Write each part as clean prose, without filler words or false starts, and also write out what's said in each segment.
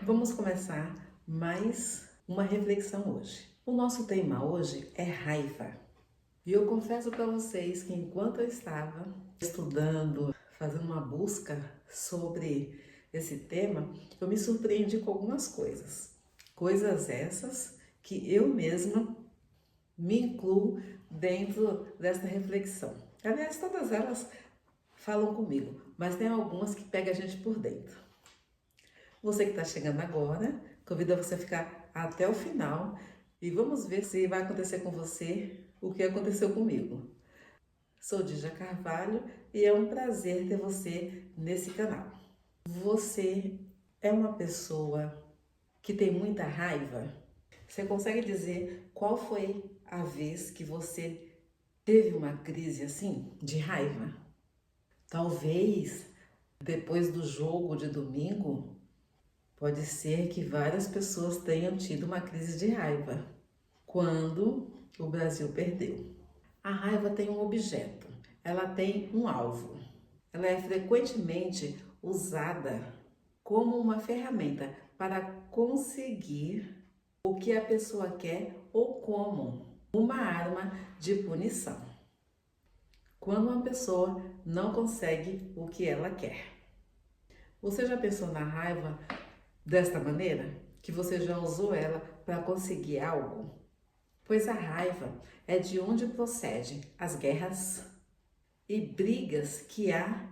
Vamos começar mais uma reflexão hoje. O nosso tema hoje é raiva. E eu confesso para vocês que enquanto eu estava estudando, fazendo uma busca sobre esse tema, eu me surpreendi com algumas coisas. Coisas essas que eu mesma me incluo dentro desta reflexão. Aliás, todas elas falam comigo, mas tem algumas que pegam a gente por dentro. Você que está chegando agora, convido você a ficar até o final e vamos ver se vai acontecer com você o que aconteceu comigo. Sou Dígia Carvalho e é um prazer ter você nesse canal. Você é uma pessoa que tem muita raiva? Você consegue dizer qual foi a vez que você teve uma crise assim, de raiva? Talvez depois do jogo de domingo, pode ser que várias pessoas tenham tido uma crise de raiva quando o Brasil perdeu. A raiva tem um objeto, ela tem um alvo. Ela é frequentemente usada como uma ferramenta para conseguir o que a pessoa quer ou como uma arma de punição. Quando uma pessoa não consegue o que ela quer. Você já pensou na raiva desta maneira? Que você já usou ela para conseguir algo? Pois a raiva é de onde procede as guerras e brigas que há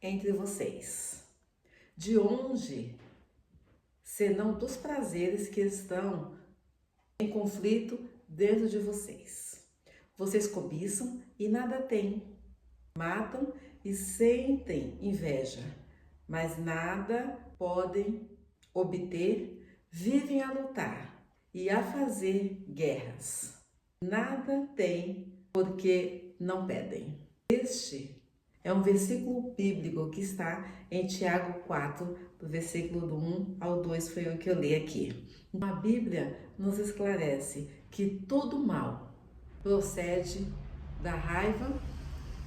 entre vocês. De onde, senão dos prazeres que estão em conflito dentro de vocês. Vocês cobiçam e nada têm, matam e sentem inveja, mas nada podem obter, vivem a lutar e a fazer guerras. Nada têm porque não pedem. Este é um versículo bíblico que está em Tiago 4, do versículo do 1 ao 2, foi o que eu li aqui. A Bíblia nos esclarece que todo mal procede da raiva,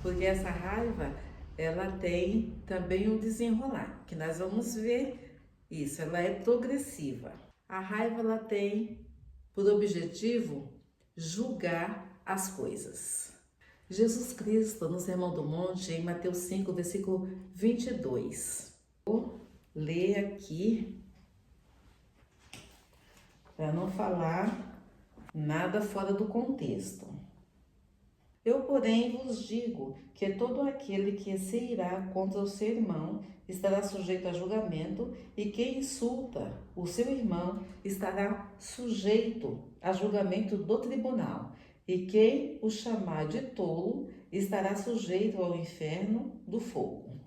porque essa raiva ela tem também um desenrolar, que nós vamos ver isso, ela é progressiva. A raiva ela tem por objetivo julgar as coisas. Jesus Cristo, no Sermão do Monte, em Mateus 5, versículo 22. Vou ler aqui, para não falar nada fora do contexto. Eu, porém, vos digo que todo aquele que se irá contra o seu irmão estará sujeito a julgamento, e quem insulta o seu irmão estará sujeito a julgamento do tribunal, e quem o chamar de tolo estará sujeito ao inferno do fogo.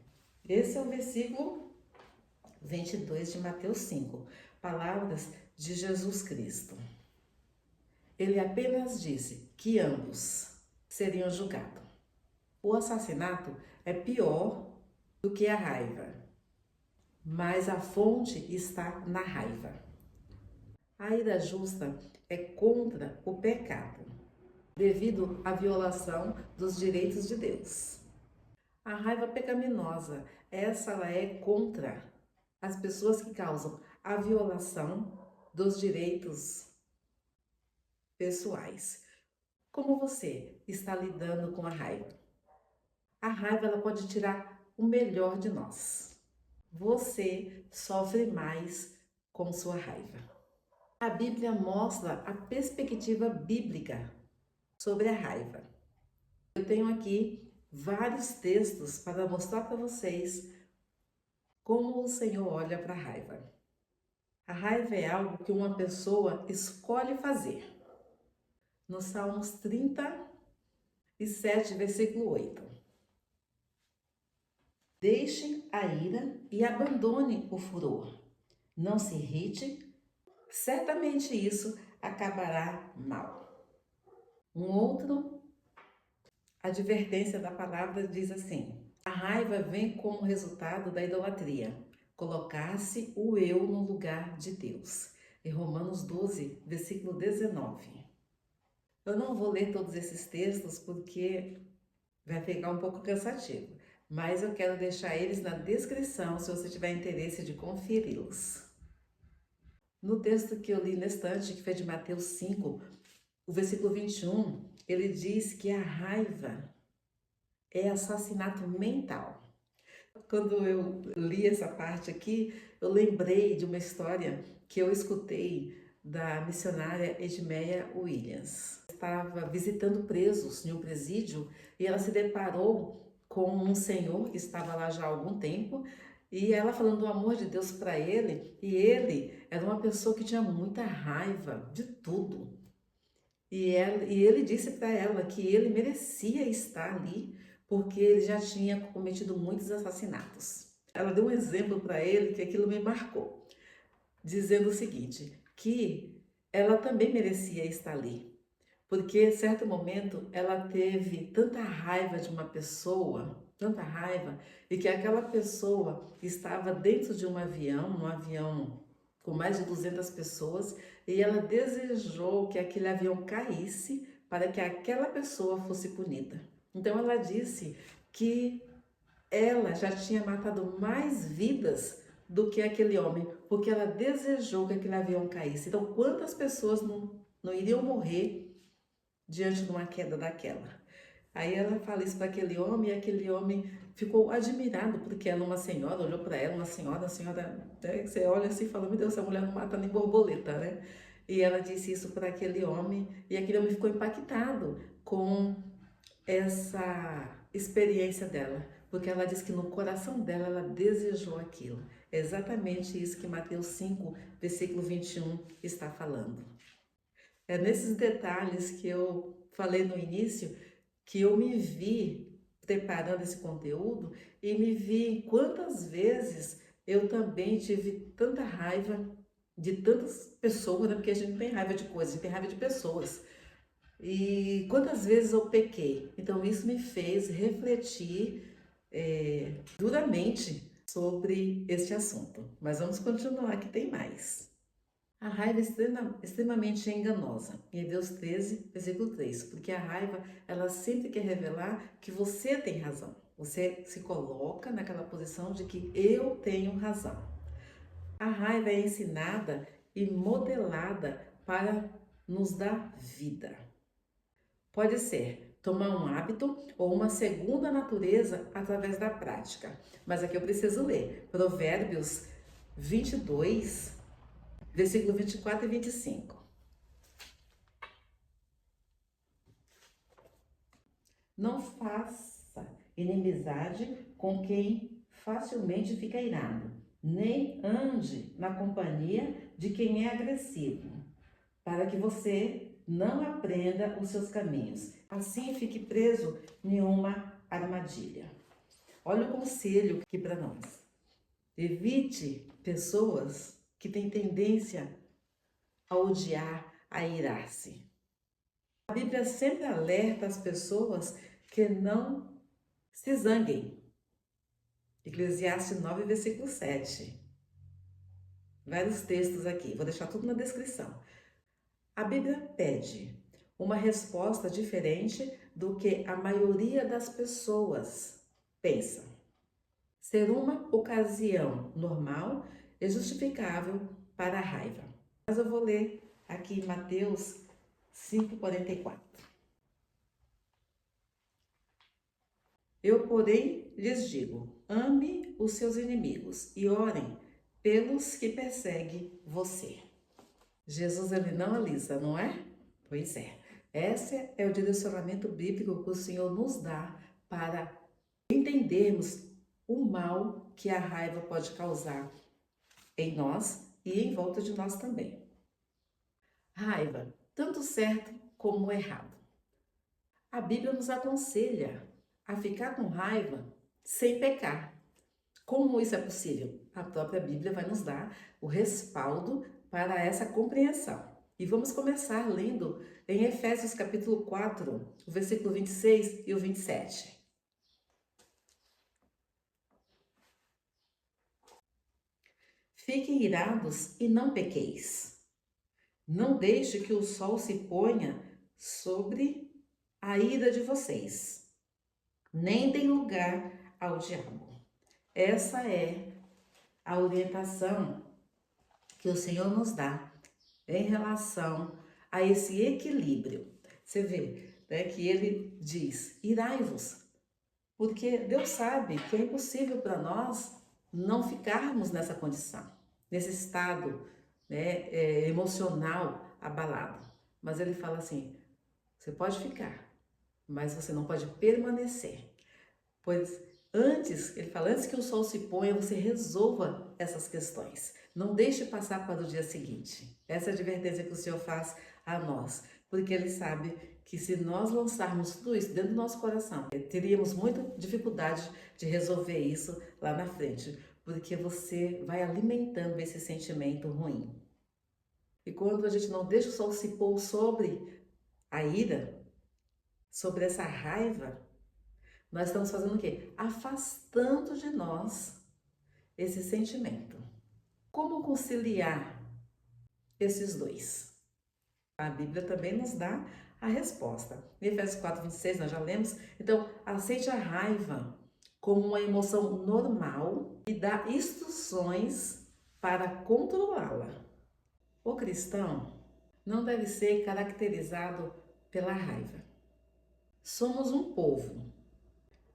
Esse é o versículo 22 de Mateus 5, palavras de Jesus Cristo. Ele apenas disse que ambos seriam julgados. O assassinato é pior do que a raiva, mas a fonte está na raiva. A ira justa é contra o pecado, devido à violação dos direitos de Deus. A raiva pecaminosa, essa ela é contra as pessoas que causam a violação dos direitos pessoais. Como você está lidando com a raiva? A raiva ela pode tirar o melhor de nós. Você sofre mais com sua raiva. A Bíblia mostra a perspectiva bíblica sobre a raiva. Eu tenho aqui vários textos para mostrar para vocês como o Senhor olha para a raiva. A raiva é algo que uma pessoa escolhe fazer. No Salmos 37, versículo 8. Deixe a ira e abandone o furor. Não se irrite, certamente isso acabará mal. Um outro advertência da palavra diz assim: a raiva vem como resultado da idolatria, colocar-se o eu no lugar de Deus. Em Romanos 12, versículo 19. Eu não vou ler todos esses textos porque vai ficar um pouco cansativo, mas eu quero deixar eles na descrição se você tiver interesse de conferi-los. No texto que eu li na estante, que foi de Mateus 5, o versículo 21, ele diz que a raiva é assassinato mental. Quando eu li essa parte aqui, eu lembrei de uma história que eu escutei da missionária Edmeia Williams. Estava visitando presos em um presídio e ela se deparou com um senhor que estava lá já há algum tempo e ela falando do amor de Deus para ele, e ele era uma pessoa que tinha muita raiva de tudo. E ele disse para ela que ele merecia estar ali porque ele já tinha cometido muitos assassinatos. Ela deu um exemplo para ele que aquilo me marcou, dizendo o seguinte, que ela também merecia estar ali, porque em certo momento ela teve tanta raiva de uma pessoa, tanta raiva, e que aquela pessoa estava dentro de um avião com mais de 200 pessoas, e ela desejou que aquele avião caísse para que aquela pessoa fosse punida. Então ela disse que ela já tinha matado mais vidas do que aquele homem, porque ela desejou que aquele avião caísse. Então quantas pessoas não iriam morrer diante de uma queda daquela? Aí ela fala isso para aquele homem, e aquele homem ficou admirado, porque era uma senhora, olhou para ela, uma senhora, né, você olha assim e fala, meu Deus, essa mulher não mata nem borboleta, né? E ela disse isso para aquele homem, e aquele homem ficou impactado com essa experiência dela, porque ela disse que no coração dela ela desejou aquilo. É exatamente isso que Mateus 5, versículo 21 está falando. É nesses detalhes que eu falei no início que eu me vi preparando esse conteúdo e me vi quantas vezes eu também tive tanta raiva de tantas pessoas, né? Porque a gente não tem raiva de coisas, a gente tem raiva de pessoas. E quantas vezes eu pequei. Então isso me fez refletir duramente sobre este assunto. Mas vamos continuar que tem mais. A raiva é extremamente enganosa. Em Hebreus 13, versículo 3. Porque a raiva, ela sempre quer revelar que você tem razão. Você se coloca naquela posição de que eu tenho razão. A raiva é ensinada e modelada para nos dar vida. Pode ser tomar um hábito ou uma segunda natureza através da prática. Mas aqui eu preciso ler. Provérbios 22, versículo 24 e 25. Não faça inimizade com quem facilmente fica irado, nem ande na companhia de quem é agressivo, para que você não aprenda os seus caminhos. Assim fique preso em uma armadilha. Olha o conselho aqui para nós. Evite pessoas que têm tendência a odiar, a irar-se. A Bíblia sempre alerta as pessoas que não se zanguem. Eclesiastes 9, versículo 7. Vários textos aqui, vou deixar tudo na descrição. A Bíblia pede uma resposta diferente do que a maioria das pessoas pensa. Ser uma ocasião normal e justificável para a raiva. Mas eu vou ler aqui Mateus 5,44. Eu, porém, lhes digo, ame os seus inimigos e orem pelos que perseguem você. Jesus, ele não alisa, não é? Pois é. Esse é o direcionamento bíblico que o Senhor nos dá para entendermos o mal que a raiva pode causar em nós e em volta de nós também. Raiva, tanto certo como errado. A Bíblia nos aconselha a ficar com raiva sem pecar. Como isso é possível? A própria Bíblia vai nos dar o respaldo para essa compreensão. E vamos começar lendo em Efésios capítulo 4, o versículo 26 e o 27. Fiquem irados e não pequeis. Não deixe que o sol se ponha sobre a ira de vocês. Nem deem lugar ao diabo. Essa é a orientação que o Senhor nos dá em relação a esse equilíbrio. Você vê, né, que ele diz: irai-vos, porque Deus sabe que é impossível para nós não ficarmos nessa condição, nesse estado, né, emocional abalado. Mas ele fala assim: você pode ficar, mas você não pode permanecer. Pois antes, ele fala, antes que o sol se ponha, você resolva essas questões. Não deixe passar para o dia seguinte. Essa é a advertência que o Senhor faz a nós. Porque Ele sabe que se nós lançarmos tudo isso dentro do nosso coração, teríamos muita dificuldade de resolver isso lá na frente. Porque você vai alimentando esse sentimento ruim. E quando a gente não deixa o sol se pôr sobre a ira, sobre essa raiva, nós estamos fazendo o quê? Afastando de nós esse sentimento. Como conciliar esses dois? A Bíblia também nos dá a resposta. Em Efésios 4:26 nós já lemos. Então, aceite a raiva como uma emoção normal e dá instruções para controlá-la. O cristão não deve ser caracterizado pela raiva. Somos um povo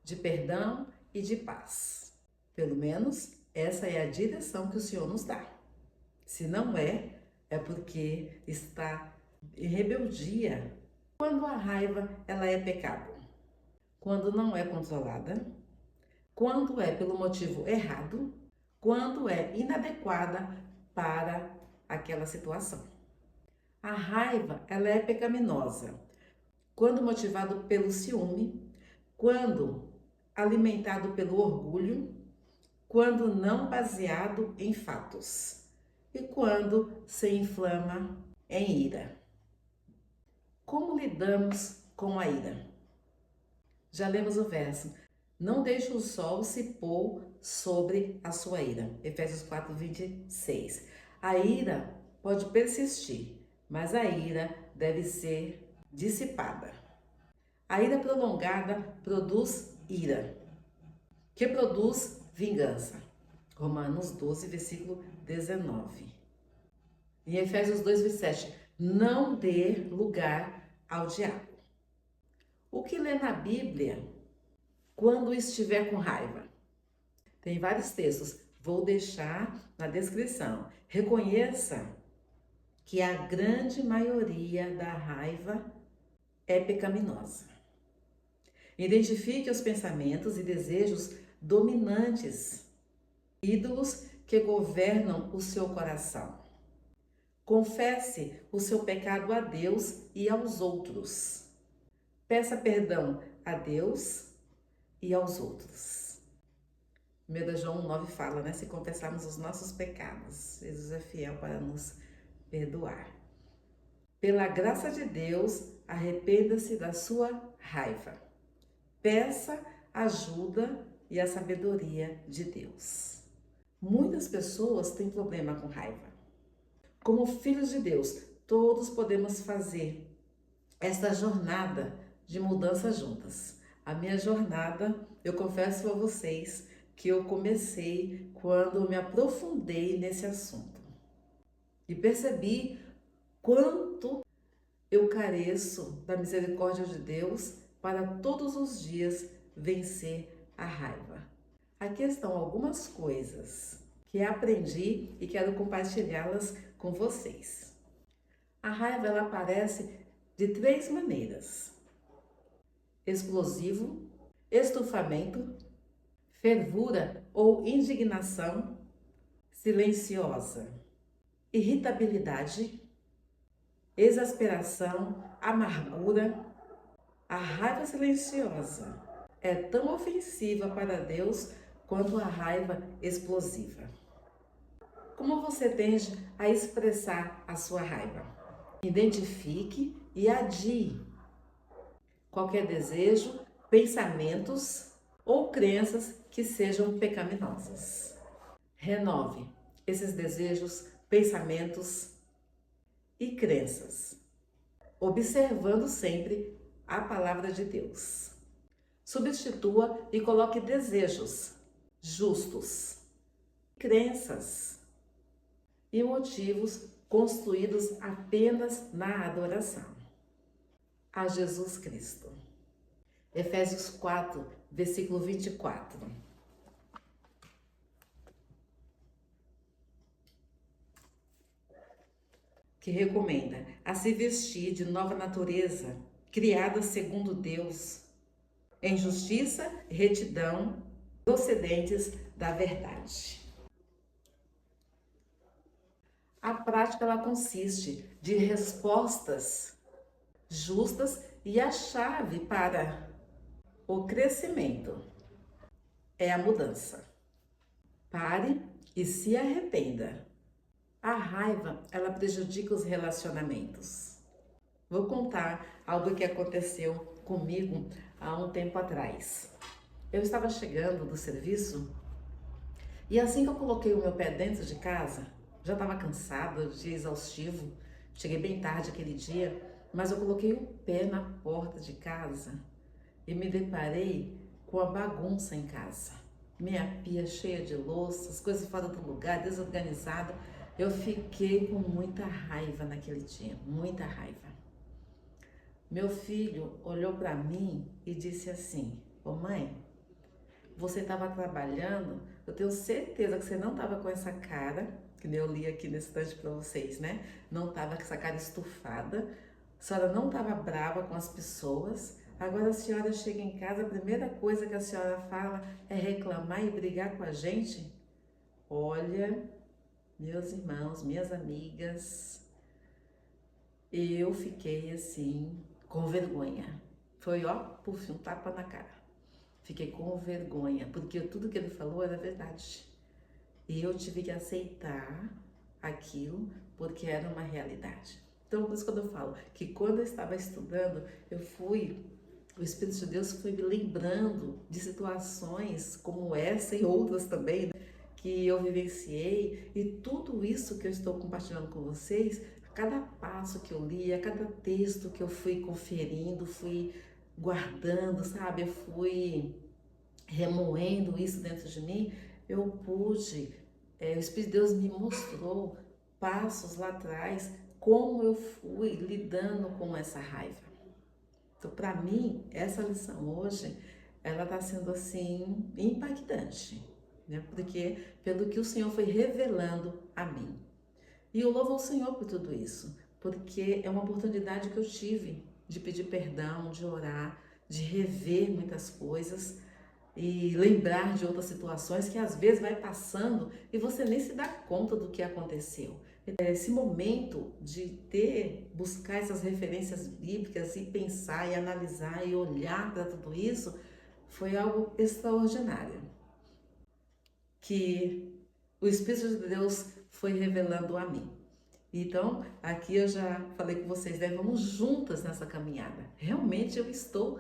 de perdão e de paz. Pelo menos essa é a direção que o Senhor nos dá. Se não é, é porque está em rebeldia. Quando a raiva ela é pecado, quando não é controlada, quando é pelo motivo errado, quando é inadequada para aquela situação. A raiva ela é pecaminosa quando motivado pelo ciúme, quando alimentado pelo orgulho, quando não baseado em fatos e quando se inflama em ira. Como lidamos com a ira? Já lemos o verso: não deixe o sol se pôr sobre a sua ira. Efésios 4:26. A ira pode persistir, mas a ira deve ser dissipada. A ira prolongada produz ira, que produz vingança. Romanos 12, versículo 19. Em Efésios 2:7, não dê lugar ao diabo. O que lê na Bíblia quando estiver com raiva? Tem vários textos, vou deixar na descrição. Reconheça que a grande maioria da raiva é pecaminosa. Identifique os pensamentos e desejos dominantes, ídolos que governam o seu coração. Confesse o seu pecado a Deus e aos outros. Peça perdão a Deus e aos outros. 1 João 9 fala, né? Se confessarmos os nossos pecados, Jesus é fiel para nos perdoar. Pela graça de Deus, arrependa-se da sua raiva. Peça ajuda e a sabedoria de Deus. Muitas pessoas têm problema com raiva. Como filhos de Deus, todos podemos fazer esta jornada de mudança juntas. A minha jornada, eu confesso a vocês que eu comecei quando me aprofundei nesse assunto. E percebi quanto eu careço da misericórdia de Deus para todos os dias vencer a raiva. Aqui estão algumas coisas que aprendi e quero compartilhá-las com vocês. A raiva ela aparece de 3 maneiras: explosivo, estufamento, fervura ou indignação, silenciosa, irritabilidade, exasperação, amargura. A raiva silenciosa é tão ofensiva para Deus quanto a raiva explosiva. Como você tende a expressar a sua raiva? Identifique e adie qualquer desejo, pensamentos ou crenças que sejam pecaminosas. Renove esses desejos, pensamentos e crenças, observando sempre a palavra de Deus. Substitua e coloque desejos justos, crenças e motivos construídos apenas na adoração a Jesus Cristo. Efésios 4, versículo 24. Que recomenda a se vestir de nova natureza, criada segundo Deus, em justiça e retidão, procedentes da verdade. A prática ela consiste de respostas justas e a chave para o crescimento é a mudança. Pare e se arrependa. A raiva, ela prejudica os relacionamentos. Vou contar algo que aconteceu comigo há um tempo atrás. Eu estava chegando do serviço e assim que eu coloquei o meu pé dentro de casa, já estava cansada, dia exaustivo, cheguei bem tarde aquele dia, mas eu coloquei o pé na porta de casa e me deparei com a bagunça em casa. Minha pia cheia de louças, coisas fora do lugar, desorganizada. Eu fiquei com muita raiva naquele dia, muita raiva. Meu filho olhou para mim e disse assim: "Ô mãe, você estava trabalhando, eu tenho certeza que você não estava com essa cara, que nem eu li aqui nesse instante para vocês, né? Não estava com essa cara estufada, a senhora não estava brava com as pessoas. Agora a senhora chega em casa, a primeira coisa que a senhora fala é reclamar e brigar com a gente? Olha, meus irmãos, minhas amigas, eu fiquei assim, com vergonha. Foi, ó, puf, um tapa na cara. Fiquei com vergonha, porque tudo que ele falou era verdade. E eu tive que aceitar aquilo, porque era uma realidade. Então, por isso que eu falo que quando eu estava estudando, o Espírito de Deus foi me lembrando de situações como essa e outras também, né, que eu vivenciei, e tudo isso que eu estou compartilhando com vocês, a cada passo que eu li, a cada texto que eu fui conferindo, fui guardando, sabe? Eu fui remoendo isso dentro de mim, eu pude, o Espírito de Deus me mostrou passos lá atrás, como eu fui lidando com essa raiva. Então, para mim, essa lição hoje, ela está sendo assim, impactante, né? Porque pelo que o Senhor foi revelando a mim. E eu louvo ao Senhor por tudo isso, porque é uma oportunidade que eu tive de pedir perdão, de orar, de rever muitas coisas e lembrar de outras situações que às vezes vai passando e você nem se dá conta do que aconteceu. Esse momento de buscar essas referências bíblicas e pensar e analisar e olhar para tudo isso foi algo extraordinário, que o Espírito de Deus foi revelando a mim. Então, aqui eu já falei com vocês, né? Vamos juntas nessa caminhada. Realmente eu estou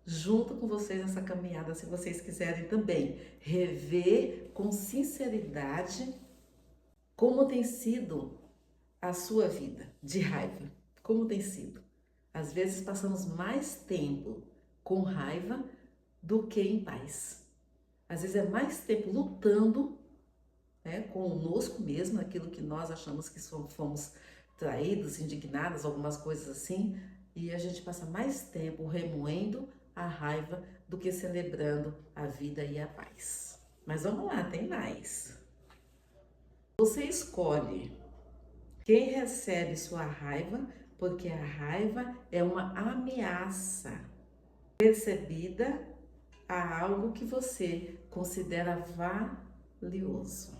junto com vocês nessa caminhada, se vocês quiserem também rever com sinceridade como tem sido a sua vida de raiva. Como tem sido? Às vezes passamos mais tempo com raiva do que em paz. Às vezes é mais tempo lutando, né, conosco mesmo, aquilo que nós achamos que fomos traídos, indignados, algumas coisas assim, e a gente passa mais tempo remoendo a raiva do que celebrando a vida e a paz. Mas vamos lá, tem mais. Você escolhe quem recebe sua raiva, porque a raiva é uma ameaça percebida a algo que você considera valioso.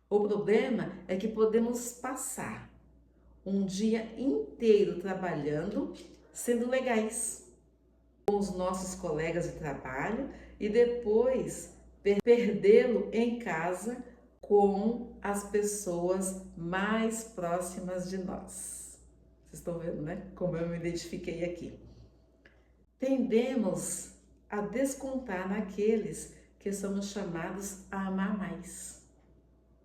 O problema é que podemos passar um dia inteiro trabalhando, sendo legais com os nossos colegas de trabalho e depois perdê-lo em casa com as pessoas mais próximas de nós. Vocês estão vendo, né? Como eu me identifiquei aqui. Tendemos a descontar naqueles que somos chamados a amar mais.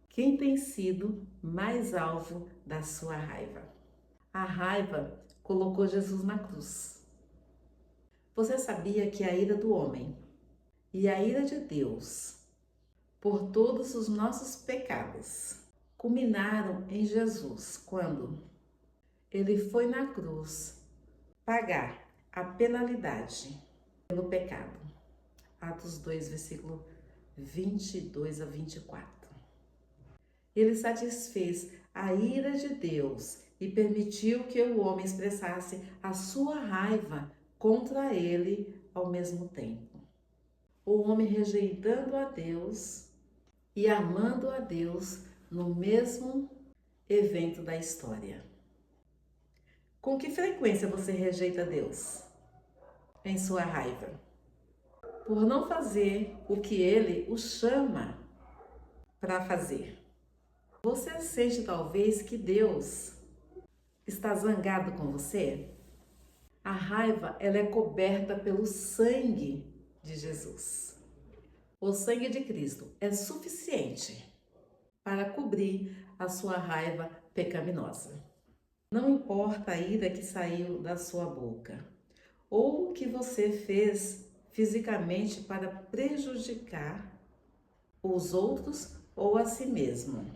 Quem tem sido mais alvo da sua raiva? A raiva colocou Jesus na cruz. Você sabia que a ira do homem e a ira de Deus por todos os nossos pecados culminaram em Jesus, quando ele foi na cruz pagar a penalidade pelo pecado. Atos 2, versículo 22 a 24. Ele satisfez a ira de Deus e permitiu que o homem expressasse a sua raiva contra ele ao mesmo tempo. O homem rejeitando a Deus e amando a Deus no mesmo evento da história. Com que frequência você rejeita Deus em sua raiva? Por não fazer o que ele o chama para fazer. Você sente talvez que Deus está zangado com você? A raiva, ela é coberta pelo sangue de Jesus. O sangue de Cristo é suficiente para cobrir a sua raiva pecaminosa. Não importa a ira que saiu da sua boca ou o que você fez fisicamente para prejudicar os outros ou a si mesmo.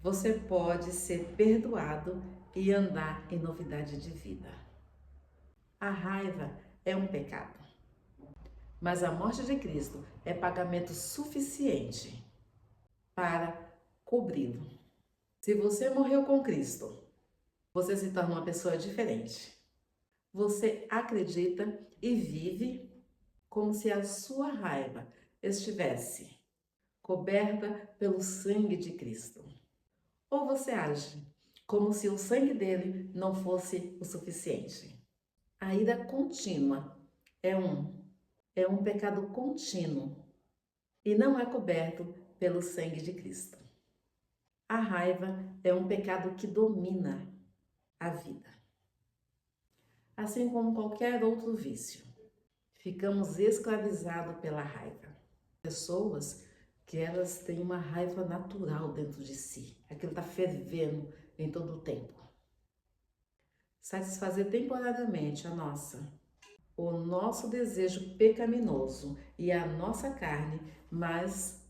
Você pode ser perdoado e andar em novidade de vida. A raiva é um pecado, mas a morte de Cristo é pagamento suficiente para cobri-lo. Se você morreu com Cristo, você se torna uma pessoa diferente. Você acredita e vive como se a sua raiva estivesse coberta pelo sangue de Cristo. Ou você age como se o sangue dele não fosse o suficiente. A ira contínua é um pecado contínuo e não é coberto pelo sangue de Cristo. A raiva é um pecado que domina a vida. Assim como qualquer outro vício, ficamos escravizados pela raiva. Pessoas que elas têm uma raiva natural dentro de si. Aquilo está fervendo em todo o tempo. Satisfazer temporariamente o nosso desejo pecaminoso e a nossa carne, mas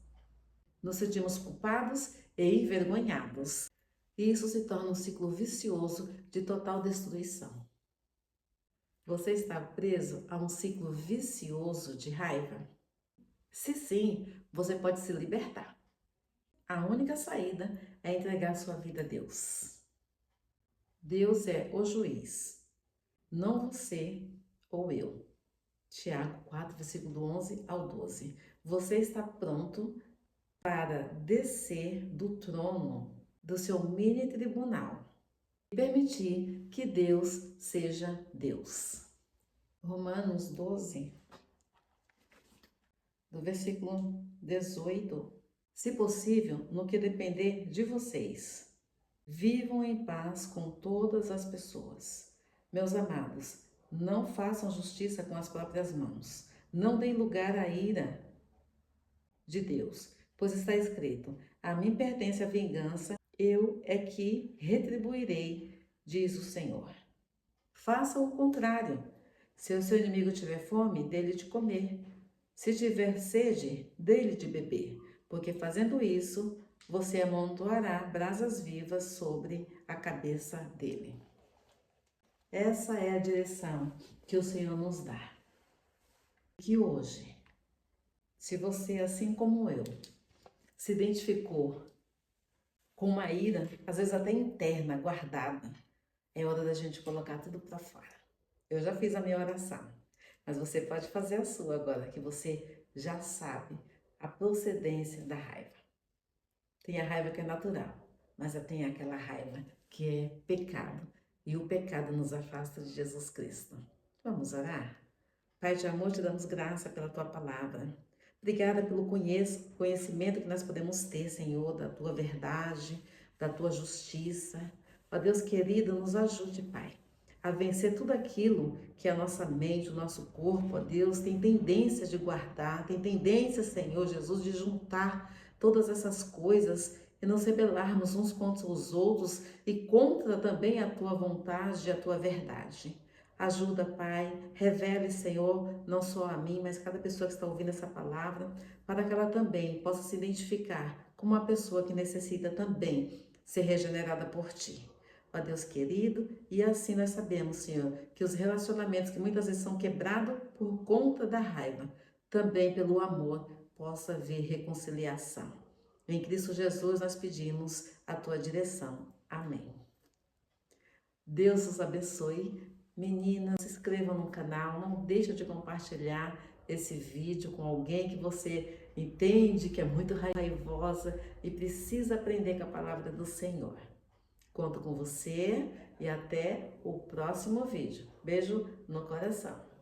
nos sentimos culpados e envergonhados. E isso se torna um ciclo vicioso de total destruição. Você está preso a um ciclo vicioso de raiva? Se sim, você pode se libertar. A única saída é entregar sua vida a Deus. Deus é o juiz, não você ou eu. Tiago 4, versículo 11 ao 12. Você está pronto para descer do trono do seu mini tribunal e permitir que Deus seja Deus. Romanos 12, do versículo 18. Se possível, no que depender de vocês, vivam em paz com todas as pessoas. Meus amados, não façam justiça com as próprias mãos. Não deem lugar à ira de Deus, pois está escrito: a mim pertence a vingança, eu é que retribuirei, diz o Senhor. Faça o contrário. Se o seu inimigo tiver fome, dê-lhe de comer. Se tiver sede, dê-lhe de beber, porque fazendo isso, você amontoará brasas vivas sobre a cabeça dele. Essa é a direção que o Senhor nos dá. Que hoje, se você, assim como eu, se identificou com uma ira, às vezes até interna, guardada, é hora da gente colocar tudo para fora. Eu já fiz a minha oração, mas você pode fazer a sua agora, que você já sabe a procedência da raiva. Tem a raiva que é natural, mas tem aquela raiva que é pecado, e o pecado nos afasta de Jesus Cristo. Vamos orar? Pai de amor, te damos graça pela tua palavra. Obrigada pelo conhecimento que nós podemos ter, Senhor, da tua verdade, da tua justiça. Ó Deus querido, nos ajude, Pai, a vencer tudo aquilo que a nossa mente, o nosso corpo, ó Deus, tem tendência de guardar, tem tendência, Senhor Jesus, de juntar todas essas coisas e nos rebelarmos uns contra os outros e contra também a tua vontade e a tua verdade. Ajuda, Pai, revele, Senhor, não só a mim, mas cada pessoa que está ouvindo essa palavra, para que ela também possa se identificar com como uma pessoa que necessita também ser regenerada por Ti. Ó Deus querido, e assim nós sabemos, Senhor, que os relacionamentos que muitas vezes são quebrados por conta da raiva, também pelo amor possa haver reconciliação. Em Cristo Jesus nós pedimos a Tua direção. Amém. Deus os abençoe. Meninas, se inscrevam no canal, não deixe de compartilhar esse vídeo com alguém que você entende que é muito raivosa e precisa aprender com a palavra do Senhor. Conto com você e até o próximo vídeo. Beijo no coração.